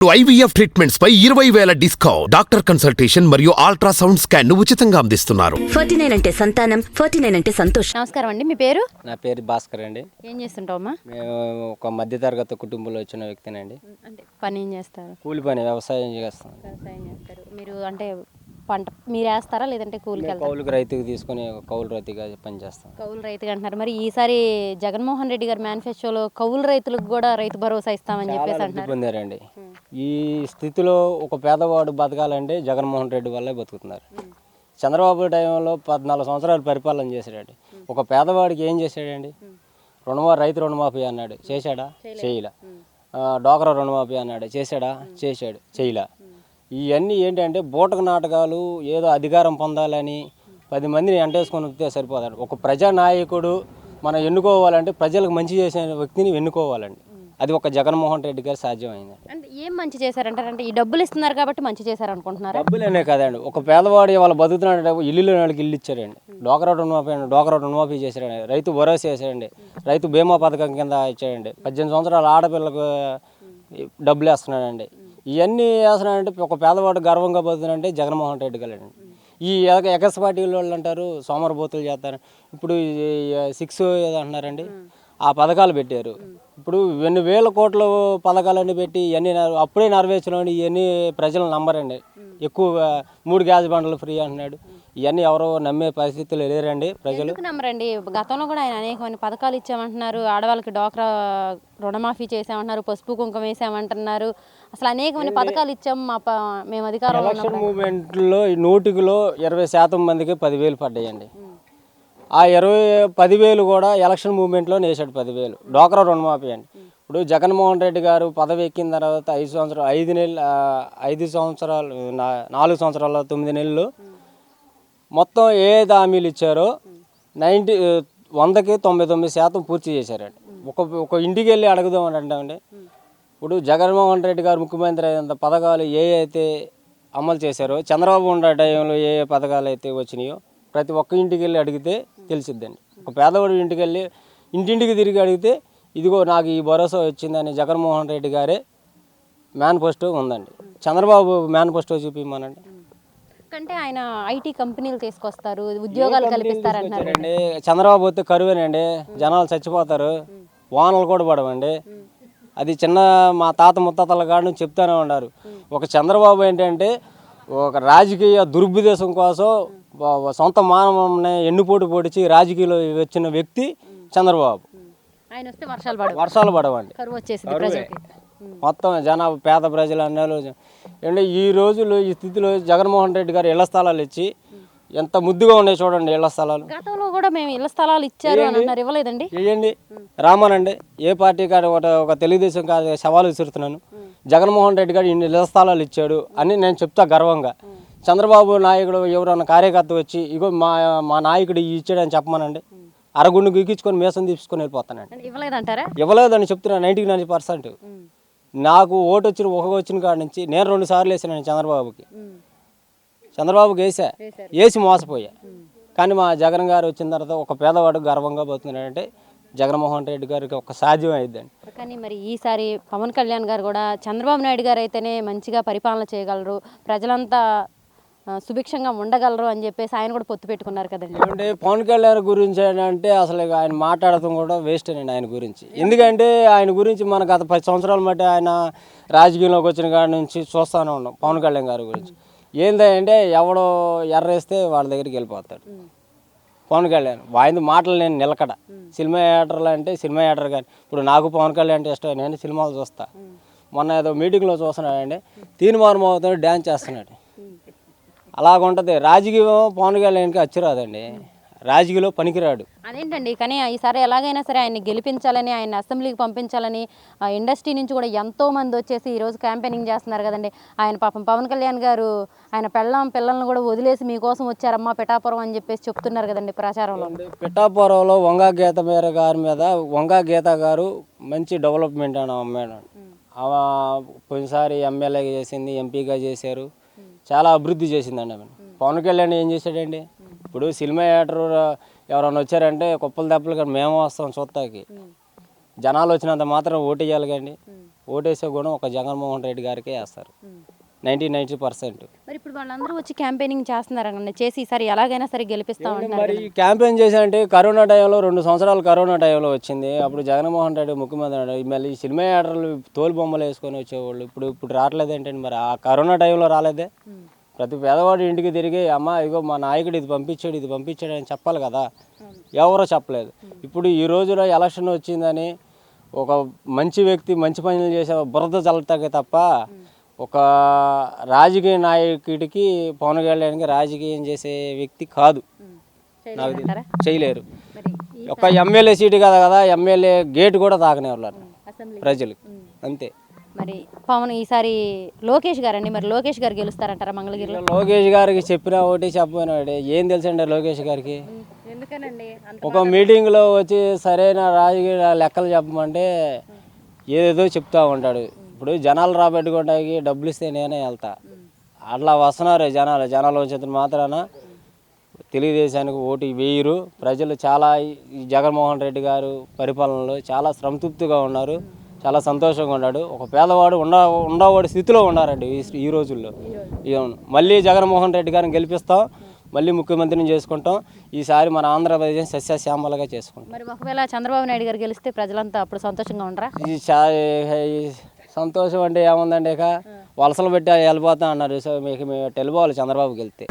IVF treatments పై 20,000 discount. Doctor consultation మరియు ultrasound scan ను ఉచితంగా అందిస్తున్నారు. 49 అంటే సంతానం, 49 అంటే సంతోషం. నమస్కారం అండి, మీ పేరు? నా పేరు భాస్కర్ అండి. ఏం చేస్తుంటావమ్మా? మేము ఒక మధ్యతరగతి కుటుంబంలో వచ్చిన వ్యక్తినండి. అంటే పని ఏం చేస్తారు? కూలి పని, వ్యవసాయం చేస్తాం. వ్యవసాయం చేస్తారు. మీరు అంటే పంట మీరు వేస్తారా లేదంటే కూలికి వెళ్తారా? కౌలుకి రైతుకి తీసుకొని కౌలు రైతుగా పని చేస్తాం. కౌలు రైతుగా అంటున్నారు. మరి ఈసారి జగన్మోహన్ రెడ్డి గారి మేనిఫెస్టోలో కౌలు రైతులకు కూడా రైతు భరోసా ఇస్తామని చెప్పేసి అంటున్నారు. పొందారండి. ఈ స్థితిలో ఒక పేదవాడు బతకాలంటే జగన్మోహన్ రెడ్డి వల్లే బతుకుతున్నారు. చంద్రబాబు టైంలో 14 సంవత్సరాలు పరిపాలన చేశాడండి. ఒక పేదవాడికి ఏం చేశాడండి? రైతు రుణమాఫీ అన్నాడు, చేశాడా? చేయలే. డోక్రా రుణమాఫీ అన్నాడు, చేశాడా? చేశాడు, చేయలే. ఇవన్నీ ఏంటంటే బూటక నాటకాలు. ఏదో అధికారం పొందాలని 10 మందిని ఎంటేసుకొని వస్తే సరిపోతాడు. ఒక ప్రజానాయకుడు మనం ఎన్నుకోవాలంటే ప్రజలకు మంచి చేసే వ్యక్తిని ఎన్నుకోవాలండి. అది ఒక జగన్మోహన్ రెడ్డి గారు సాధ్యమైంది. అంటే ఏం మంచి చేశారంటారంటే ఈ డబ్బులు ఇస్తున్నారు కాబట్టి మంచి చేశారు అనుకుంటున్నారు. డబ్బులనే కదండి, ఒక పేదవాడు వాళ్ళ బతుకుతున్నాడు, ఇల్లు వాళ్ళకి ఇల్లు ఇచ్చారండి. డోక్రా రుణమాఫీ చేశారండి. రైతు భరోసా చేశారండి. రైతు బీమా పథకం కింద ఇచ్చాడండి. 18 సంవత్సరాల ఆడపిల్లకు డబ్బులు వేస్తున్నాడండి. ఇవన్నీ వేస్తున్నాడంటే ఒక పేదవాడు గర్వంగా బతుకుతున్నాడంటే జగన్మోహన్ రెడ్డి గారండి. ఈ ఎగస్పాటి వాళ్ళు అంటారు సోమరబోతులు చేస్తారు. ఇప్పుడు 6 ఏదో అంటున్నారండి, ఆ పథకాలు పెట్టారు. ఇప్పుడు 2,000 కోట్ల పథకాలన్నీ పెట్టి ఇవన్నీ అప్పుడే నెరవేర్చడం ఇవన్నీ ప్రజలు నమ్మరండి. ఎక్కువగా 3 గ్యాస్ బండలు ఫ్రీ అంటున్నాడు. ఇవన్నీ ఎవరో నమ్మే పరిస్థితులు లేరండి ప్రజలు. ఎందుకు నమ్మరండి? గతంలో కూడా ఆయన అనేకమైన పథకాలు ఇచ్చామంటున్నారు. ఆడవాళ్ళకి డోక్రా రుణమాఫీ చేసామంటున్నారు, పసుపు కుంకుమ వేసామంటున్నారు. అసలు అనేకమైన పథకాలు ఇచ్చాం మేము అధికారంలో ఎలక్షన్ మూవ్మెంట్లో 100లో 20% మందికి 10,000 పడ్డాయండి. ఆ 10,000 కూడా ఎలక్షన్ మూవ్మెంట్లో వేసాడు. 10,000 డోక్రా రుణమాఫీ అండి. ఇప్పుడు జగన్మోహన్ రెడ్డి గారు పదవి ఎక్కిన తర్వాత 5 సంవత్సరాలు 4 సంవత్సరాలు 9 నెలలు మొత్తం ఏ హామీలు ఇచ్చారో 100కి 99% పూర్తి చేశారండి. ఒక ఇంటికి వెళ్ళి అడుగుదామని అంటామండి. ఇప్పుడు జగన్మోహన్ రెడ్డి గారు ముఖ్యమంత్రి అయినంత పథకాలు అయితే అమలు చేశారో, చంద్రబాబు ఉండే టైంలో ఏ పథకాలు అయితే వచ్చినాయో ప్రతి ఒక్క ఇంటికి వెళ్ళి అడిగితే తెలిసిద్దండి. ఒక పేదవాడు ఇంటికి వెళ్ళి ఇంటింటికి తిరిగి అడిగితే ఇదిగో నాకు ఈ భరోసా వచ్చిందని జగన్మోహన్ రెడ్డి గారే మేనిఫెస్టో ఉందండి. చంద్రబాబు మేనిఫెస్టో చూపిమ్మనండి. అంటే ఆయన ఐటీ కంపెనీలు తీసుకొస్తారు, ఉద్యోగాలు కల్పిస్తారంటున్నారు. చంద్రబాబు వస్తే కరువేనండి, జనాలు చచ్చిపోతారు, వానలు కూడా పడవండి. అది మా తాత ముత్తాతల కాడ నుంచి చెప్తానే ఉన్నారు. ఒక చంద్రబాబు ఏంటంటే ఒక రాజకీయ దురుద్దేశం కోసం సొంత మానవుని ఎన్నుపోటు పొడిచి రాజకీయాల్లో వచ్చిన వ్యక్తి చంద్రబాబు. ఆయన వస్తే వర్షాలు పడవండి, కరువు వచ్చేసింది ప్రజలకి. మొత్తం జనాభా పేద ప్రజలు అన్నారు. అంటే ఈ రోజులు ఈ స్థితిలో జగన్మోహన్ రెడ్డి గారు ఇళ్ల స్థలాలు ఇచ్చి ఎంత ముద్దుగా ఉన్నాయి చూడండి. ఇళ్ల స్థలాలు గతంలో కూడా మేము ఇళ్ల స్థలాలు ఇచ్చారు అని అన్నారు, ఇవ్వలేదండి. ఇవ్వండి రామానండి. ఏ పార్టీ కాదు, ఒక తెలుగుదేశం కాదు సవాలు విసురుతున్నాను. జగన్మోహన్ రెడ్డి గారు ఇన్ని ఇళ్ల స్థలాలు ఇచ్చాడు అని నేను చెప్తా గర్వంగా. చంద్రబాబు నాయకుడు ఎవరన్నా కార్యకర్త వచ్చి ఇగో మా నాయకుడు ఇచ్చాడని చెప్పమనండి, అరగుండు గీకించుకొని మేసం తీసుకొని వెళ్ళిపోతానండి. ఇవ్వలేదంటారా? ఇవ్వలేదని చెప్తున్నాను 99%. నాకు ఓటు వచ్చిన కాడ నుంచి నేను 2 సార్లు వేసాను చంద్రబాబుకి వేసి మోసపోయా. కానీ మా జగన్ గారు వచ్చిన తర్వాత ఒక పేదవాడు గర్వంగా పోతున్నాడంటే జగన్మోహన్ రెడ్డి గారికి ఒక సాధ్యం అయిద్దండి. కానీ మరి ఈసారి పవన్ కళ్యాణ్ గారు కూడా చంద్రబాబు నాయుడు గారు అయితేనే మంచిగా పరిపాలన చేయగలరు, ప్రజలంతా సుభిక్షంగా ఉండగలరు అని చెప్పేసి ఆయన కూడా పొత్తు పెట్టుకున్నారు కదండి. అంటే పవన్ కళ్యాణ్ గురించి అంటే అసలు ఆయన మాట్లాడటం కూడా వేస్ట్ అండి ఆయన గురించి. ఎందుకంటే ఆయన గురించి మన గత 10 సంవత్సరాల మట్టి ఆయన రాజకీయంలోకి వచ్చిన కాడి నుంచి చూస్తూనే ఉన్నాం. పవన్ కళ్యాణ్ గారి గురించి ఏంటంటే ఎవడో ఎర్రేస్తే వాళ్ళ దగ్గరికి వెళ్ళిపోతాడు పవన్ కళ్యాణ్. ఆయన మాటలు నేను నిలకడ. సినిమా యాక్టర్లు అంటే సినిమా యాక్టర్ కానీ ఇప్పుడు నాకు పవన్ కళ్యాణ్ అంటే ఇష్టం, నేను సినిమాలు చూస్తా. మొన్న ఏదో మీటింగ్లో చూస్తున్నాడండి, తీర్మానం అవుతాడు, డ్యాన్స్ చేస్తున్నాడు. అలాగుంటుంది రాజకీయం. పవన్ కళ్యాణ్కి అచ్చిరాదండి, రాజకీయంలో పనికిరాడు. అదేంటండి, కానీ ఈసారి ఎలాగైనా సరే ఆయన్ని గెలిపించాలని, ఆయన అసెంబ్లీకి పంపించాలని ఇండస్ట్రీ నుంచి కూడా ఎంతోమంది వచ్చేసి ఈరోజు క్యాంపెయినింగ్ చేస్తున్నారు కదండి. ఆయన పాపం పవన్ కళ్యాణ్ గారు ఆయన పిల్లల్ని కూడా వదిలేసి మీకోసం వచ్చారమ్మా పిఠాపురం అని చెప్పేసి చెప్తున్నారు కదండి ప్రచారంలో. పిఠాపురంలో వంగా గీత గారి మీద వంగా గీత గారు మంచి డెవలప్మెంట్ అని మేడం. పోయినసారి ఎమ్మెల్యేగా చేసింది, ఎంపీగా చేశారు, చాలా అభివృద్ధి చేసిందండి ఆమె. పవన్ కళ్యాణ్ ఏం చేశాడండి? ఇప్పుడు సినిమా యాక్టర్ ఎవరైనా వచ్చారంటే కుప్పలు దెబ్బలు కానీ మేము వస్తాం చూస్తాకి. జనాలు వచ్చినంత మాత్రం ఓటు వేయాలి కానీ ఓటేసే గుణం ఒక జగన్మోహన్ రెడ్డి గారికే వేస్తారు 90% మరి ఇప్పుడు వాళ్ళందరూ వచ్చి క్యాంపెయినింగ్ చేస్తున్నారండి, చేసి ఈసారి ఎలాగైనా సరే గెలిపిస్తాం అంటున్నారు మరి క్యాంపెయిన్ చేశారంటే కరోనా టైంలో 2 సంవత్సరాలు కరోనా టైంలో వచ్చింది. అప్పుడు జగన్మోహన్ రెడ్డి ముఖ్యమంత్రి మళ్ళీ సినిమా యాక్టర్లు తోలు బొమ్మలు వేసుకొని వచ్చేవాళ్ళు. ఇప్పుడు రావట్లేదు ఏంటండి, మరి ఆ కరోనా టైంలో రాలేదే. ప్రతి పేదవాడు ఇంటికి తిరిగి అమ్మ ఇగో మా నాయకుడు ఇది పంపించాడు అని చెప్పాలి కదా, ఎవరో చెప్పలేదు. ఇప్పుడు ఈ రోజులో ఎలక్షన్ వచ్చిందని ఒక మంచి వ్యక్తి మంచి పనులు చేసే బురద చల్లటాకే తప్ప ఒక రాజకీయ నాయకుడికి పవన్ కళ్యాణ్కి రాజకీయం చేసే వ్యక్తి కాదు, నాకు చేయలేరు. ఒక ఎమ్మెల్యే సీటు కదా, ఎమ్మెల్యే గేట్ కూడా తాకనేవాళ్ళు ప్రజలు, అంతే. మరి పవన్ ఈసారి లోకేష్ గారండి, మరి లోకేష్ గారు గెలుస్తారంటారా మంగళగిరిలో? లోకేష్ గారికి చెప్పినా ఒకటి చెప్పినా ఒకటి, ఏం తెలుసండి లోకేష్ గారికి? ఎందుకనండి ఒక మీటింగ్లో వచ్చి సరైన రాజకీయ లెక్కలు చెప్పమంటే ఏదేదో చెప్తా ఉంటాడు. ఇప్పుడు జనాలు రాబెట్టుకోవడానికి డబ్బులు ఇస్తే నేనే వెళ్తా, అట్లా వస్తున్నారు జనాలు వచ్చేంత మాత్రాన తెలుగుదేశానికి ఓటు వేయరు. ప్రజలు చాలా ఈ జగన్మోహన్ రెడ్డి గారు పరిపాలనలో చాలా సంతృప్తిగా ఉన్నారు, చాలా సంతోషంగా ఉన్నాడు. ఒక పేదవాడు ఉండవాడి స్థితిలో ఉన్నారండి ఈ రోజుల్లో. మళ్ళీ జగన్మోహన్ రెడ్డి గారిని గెలిపిస్తాం, మళ్ళీ ముఖ్యమంత్రిని చేసుకుంటాం. ఈసారి మన ఆంధ్రప్రదేశ్ సస్యశ్యామలుగా చేసుకుంటాం. మరి ఒకవేళ చంద్రబాబు నాయుడు గారు గెలిస్తే ప్రజలంతా అప్పుడు సంతోషంగా ఉండరా? ఈ సంతోషం అంటే ఏముందండి, ఇక వలసలు పెట్టి వెళ్ళిపోతా అన్నారు. సో మీకు మేము వెళ్ళిపోవాలి చంద్రబాబుకి వెళ్తే.